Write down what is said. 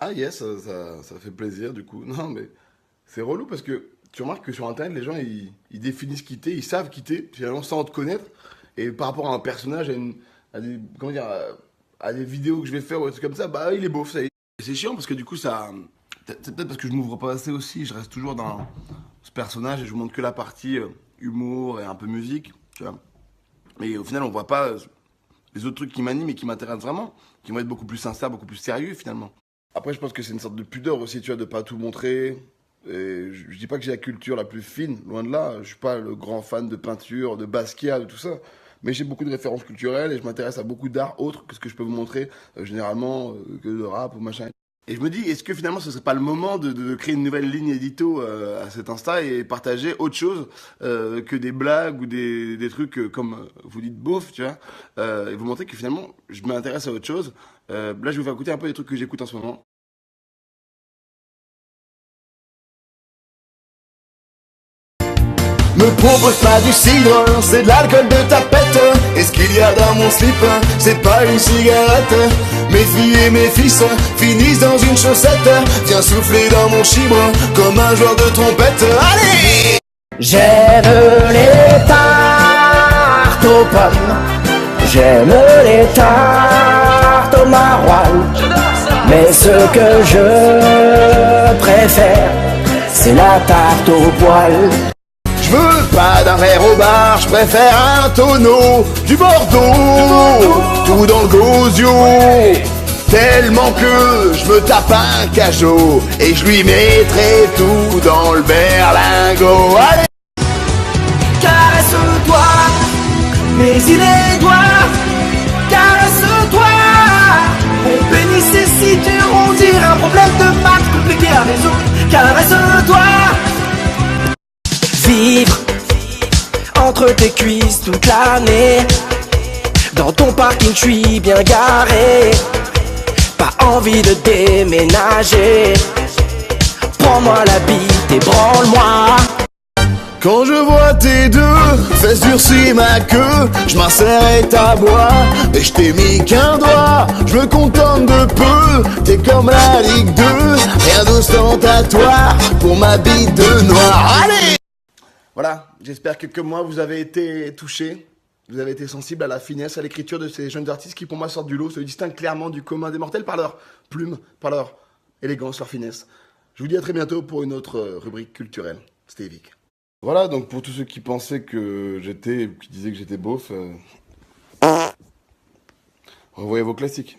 Ah yes, ça fait plaisir du coup. Non mais c'est relou parce que tu remarques que sur internet les gens ils définissent quitter, ils savent quitter, finalement sans te connaître. Et par rapport à un personnage, à des, comment dire, à des vidéos que je vais faire ou des trucs comme ça, bah il est beauf, ça y est. Et c'est chiant parce que du coup ça... C'est peut-être parce que je m'ouvre pas assez aussi, je reste toujours dans ce personnage et je vous montre que la partie humour et un peu musique, tu vois. Mais au final on voit pas les autres trucs qui m'animent et qui m'intéressent vraiment, qui vont être beaucoup plus sincères, beaucoup plus sérieux finalement. Après, je pense que c'est une sorte de pudeur aussi, tu vois, de pas tout montrer. Et je dis pas que j'ai la culture la plus fine, loin de là. Je suis pas le grand fan de peinture, de Basquiat, de tout ça. Mais j'ai beaucoup de références culturelles et je m'intéresse à beaucoup d'art autres que ce que je peux vous montrer, généralement, que de rap ou machin. Et je me dis, est-ce que finalement ce serait pas le moment de créer une nouvelle ligne édito à cet Insta et partager autre chose que des blagues ou des trucs comme vous dites beauf, tu vois, et vous montrer que finalement je m'intéresse à autre chose. Là, je vais vous faire écouter un peu des trucs que j'écoute en ce moment. Me propose pas du cidre, c'est de l'alcool de tapette. Et ce qu'il y a dans mon slip, c'est pas une cigarette. Mes filles et mes fils finissent dans une chaussette. Viens souffler dans mon chibre comme un joueur de trompette. Allez! J'aime les tartes aux pommes, j'aime les tartes au maroilles, mais ce que je préfère, c'est la tarte au poil. Je veux pas d'un verre au bar, je préfère un tonneau, du Bordeaux, tout dans le gosio. Tellement que je me tape un cachot et je lui mettrai tout dans le berlingot. Allez! Caresse-toi, mais il est doigt. Caresse-toi, mon pénis est si dur, on dirait un problème de maths compliqué à résoudre. Caresse-toi. Vivre entre tes cuisses toute l'année. Dans ton parking, je suis bien garé. Pas envie de déménager. Prends-moi la bite et branle-moi. Quand je vois tes deux fesses durcir ma queue, je m'insère et t'aboie, et je t'ai mis qu'un doigt, je me contente de peu, t'es comme la Ligue 2, rien d'ostentatoire pour ma bite de noir. Allez! Voilà, j'espère que comme moi, vous avez été touchés, vous avez été sensible à la finesse, à l'écriture de ces jeunes artistes qui pour moi sortent du lot, se distinguent clairement du commun des mortels par leur plume, par leur élégance, leur finesse. Je vous dis à très bientôt pour une autre rubrique culturelle. C'était Evic. Voilà, donc pour tous ceux qui pensaient que qui disaient que j'étais beauf, revoyez vos classiques.